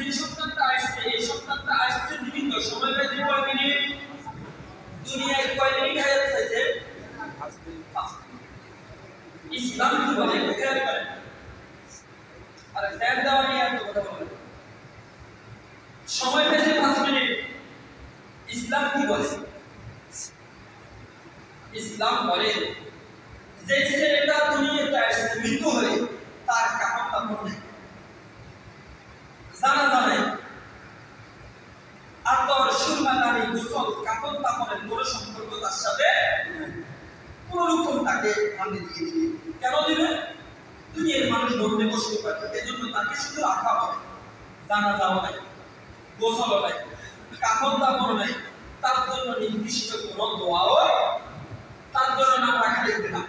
যে সন্তানটা আসছে এই সন্তানটা আসছে জীবিত সময় পেয়েছে কয় মিনিট দুনিয়ায় কয় মিনিট হায়াত পাইছে ইসলাম কি বলে খেয়াল করেন আর ফ্যান দেওয়া নিয়ে এত কথা বলে সময় পেয়েছে 5 মিনিট ইসলাম কি বলে ইসলাম বলে যে ছেলেটা দুনিয়াতে আসছে মৃত হয়ে তার কাপড় কাপড় নেই জানা জানাই আতর সুরমা নারী গোসল কাপড় কাপড়ের কোনো সম্পর্ক তার সাথে কোনো রকম তাকে আমি দিয়ে দিবে কেন দিবে দুনিয়ার মানুষ বলতে কষ্ট পায় এজন্য তাকে শুধু রাখা হবে জানা যাওয়া নাই গোসল নাই কাপড় কাপড় নাই তার জন্য নির্দিষ্ট কোনো দোয়াও তার জন্য নাম রাখা দেখবে না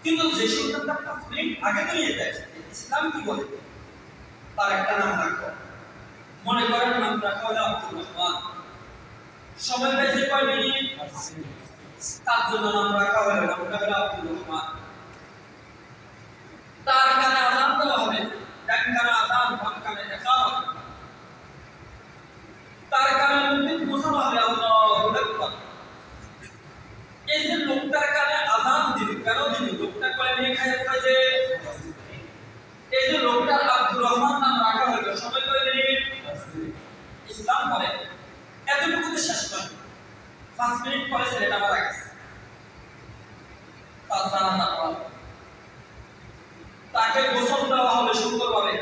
কিন্তু যে সন্তানটা 5 মিনিট আগে দুনিয়াতে আসছে ইসলাম কি বলে তার একটা নাম রাখো মনে করেন নাম রাখা হলো আব্দুর রহমান সময় পেয়েছে কয় মিনিট তার জন্য নাম রাখা হলো নামটা হলো আব্দুর রহমান তার কানে আযান দেওয়া হবে ডান কানে আযান বাম কানে ইকামত তার কানে মধ্যে ঘোষণা হবে আল্লাহু আকবার এই যে লোকটার কানে আযান দিল কেন দিল লোকটা কয় মিনিট হায়াত পাইছে এই যে লোকটা আব্দুর রহমান নাম রাখা হলো সময় কয় মিনিট ইসলাম বলে এতটুকু তো শেষ নয় 5 মিনিট পরে ছেলেটা মারা গেছে তার জানাজা পড়া তাকে গোসল দেওয়া হবে সুন্দরভাবে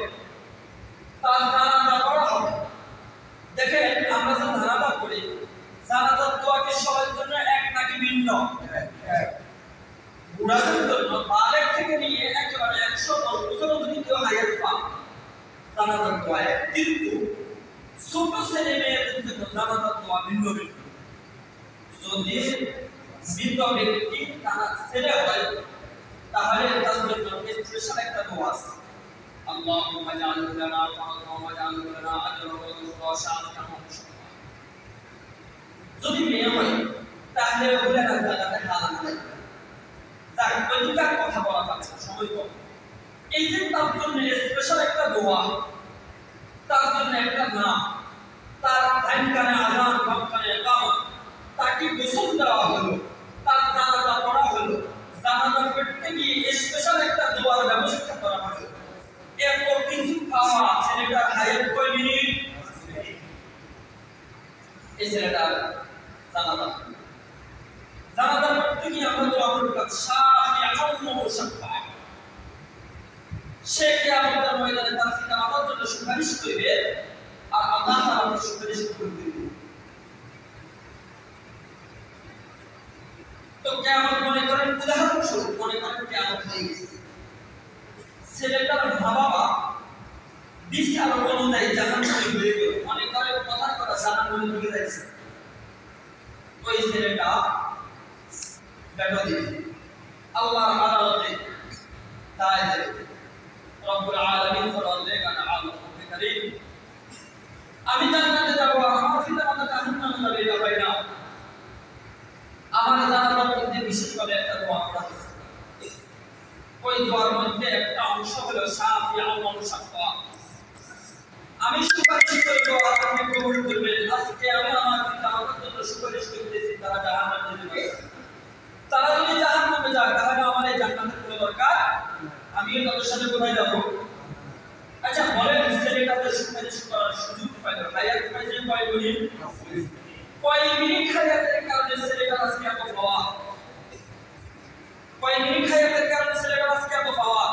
তার জানাজা পড়া হবে দেখেন আমরা যে জানাজা পড়ি জানাজার দোয়াকে সবার জন্য এক নাকি ভিন্ন বুড়াদের জন্য বালেগ থেকে নিয়ে একেবারে 110 বছর যদি কেউ হায়াত পায় জানাজার দোয়া কিন্তু ছোট ছেলে মেয়েদের জন্য জানাজার দোয়া ভিন্ন ভিন্ন যদি মৃত ব্যক্তি তার ছেলে হয় তাহলে তার জন্য স্পেশাল একটা দোয়া আছে আল্লাহুম্মা জাআল লানা ফারদা ওয়া জাআল লানা আজরা ওয়া যুরা শাআতান যদি মেয়ে হয় তাহলে ওগুলা জায়গাতে হালাল নাই তার অধিকার কথা বলা যাচ্ছে সময় কম এই যে তার জন্য স্পেশাল একটা দোয়া তার জন্য একটা নাম তার ডান কানে আযান বাম কানে ইকামত তাকে গোসল দেওয়া হলো তার জানাজা পড়া হলো জানাজা পড়তে গিয়ে স্পেশাল একটা দোয়ার ব্যবস্থা করা হলো এরপর কিছু পাওয়া ছেলেটার হায়াত কয় মিনিট এই ছেলেটার জানাজা পড়তে গিয়ে আমরা দোয়া করব শাফিআন মুশাফফা সে কিয়ামতের ময়দানে তার পিতা মাতার জন্য সুপারিশ করবে আর আল্লাহ তাআলা সুপারিশ করবে তো কিয়ামত মনে করেন উদাহরণস্বরূপ মনে করেন কিয়ামত হয়ে গেছে ছেলেটার মা-বাবা বিচার অনুযায়ী জাহান্নামে হয়ে গেল মনে করেন কথার কথা জাহান্নামে ঢুকে যাচ্ছে ওই ছেলেটা বেটা দিবে আল্লাহর আদালতে দায় দেবে রব্বুল আলামিন ফরমালে গানা আল্লাহ কারীম আমি জান্নাতে যাব আমার পিতা মাতা জাহান্নামে যাবে এটা হয় না আমার জানাজার মধ্যে বিশেষ করে একটা দোয়া করা হয়েছে ওই দোয়ার মধ্যে একটা অংশ হলো শাফিআন মুশাফফা আমি সুপারিশ করব আর আপনি কবুল করবেন আজকে আমি আমার পিতা মাতার জন্য সুপারিশ করতেছি তারা জাহান্নামে যাবে তারা যদি জাহান্নামে যায় তাহলে আমার এই জান্নাতের কোনো দরকার আমি তাদের সাথে কোথায় যাব আচ্ছা বলেন ছেলেটাতে সুপারিশ করার সুযোগ পাইলো হায়াত পাইছে কয় মিনিট কয় মিনিট হায়াতের কারণে ছেলেটা আজকে এত পাওয়া কয় মিনিট হায়াতের কারণে ছেলেটা আজকে এত পাওয়া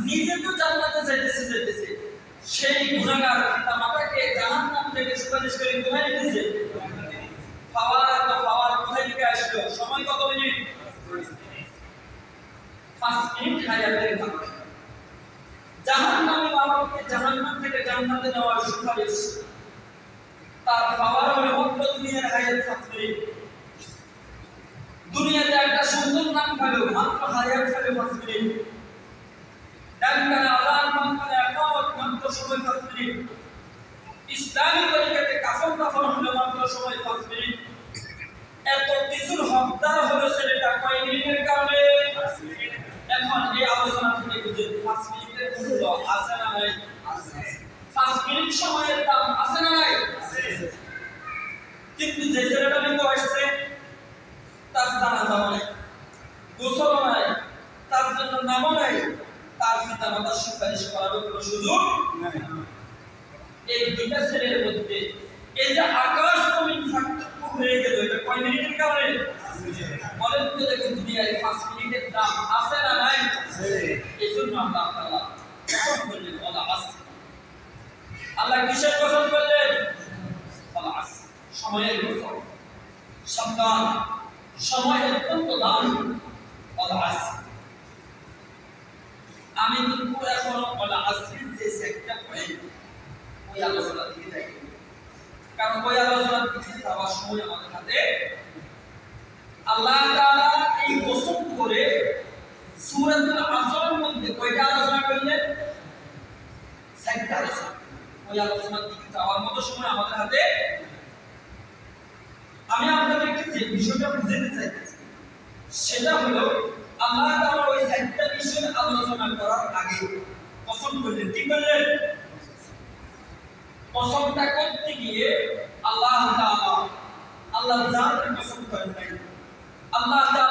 নিজে তো জান্নাতে যাইতেছে সেই গুনাহগার পিতা মাতাকে জাহান্নাম থেকে সুপারিশ করে কোথায় নিতেছে পাওয়ার কোথায় থেকে আসলো সময় কত মিনিট 5 মিনিট হায়াতের কারণে জাহান্নামী বাবাকে জাহান্নাম থেকে জান্নাতে নেওয়ার সুপারিশ তার পাওয়ার হলো মাত্র দুনিয়ার হায়াত 5 মিনিট দুনিয়াতে একটা সুন্দর নাম পেল মাত্র হায়াত পেল 5 মিনিট ডান কানে আযান বাম কানে ইকামত মাত্র সময় 5 মিনিট ইসলামী তরিকাতে কাফন হলো মাত্র সময় 5 মিনিট এত কিছুর হকদার হলো ছেলেটা কয় মিনিটের কারণে 5 মিনিট এখন এই আলোচনা থেকে বুঝে 5 মিনিটের মূল্য আছে না নাই 5 সময়ের দাম আছে না নাই? কিন্তু যে ছেলেটা বিবাহ আসছে তার জানাজা নাই, গোসল নাই, তার জন্য নামও নাই, তার পিতা মাতার সুপারিশ করার কোনো সুযোগ নাই। এই দুইটা ছেলের মধ্যে এই যে আকাশ জমিন পার্থক্য হয়ে গেল, এটা কয় মিনিটের কারণে? বলেন তো দেখুন, দুনিয়ায় 5 মিনিটের দাম আছে না নাই? এই জন্য আল্লাহ তাআলা কসম করলেন ওয়ালা আসর। আল্লাহ কিসের কসম করলেন? ওয়ালা আসর, সময়ের কসম। সাবধান, সময় অত্যন্ত দামি। ওয়ালা আসর, আমি কিন্তু এখন ওয়ালা আসরের যে সেক্টটা পড়ি ওই আলোচনা দিকে যাই, কারণ ওই আলোচনা দিকে যাওয়ার সময় আমাদের হাতে। আল্লাহ তাআলা এই কসম করে সূরাতুল আসরের মধ্যে কয়টা আলোচনা করলেন? 6টা আলোচনা। ওই আলোচনার দিকে যাওয়ার মতো সময় আমাদের হাতে। আমি আপনাদেরকে যে বিষয়টা বুঝাতে চাইতেছি সেটা হলো, আল্লাহ তাআলা ওই 6টা বিষয় আলোচনা করার আগে কসম করলেন। কি করলেন? কসমটা করতে গিয়ে আল্লাহ তাআলা আল্লাহর জাতের কসম করেন নাই। আল্লাহ তাআলা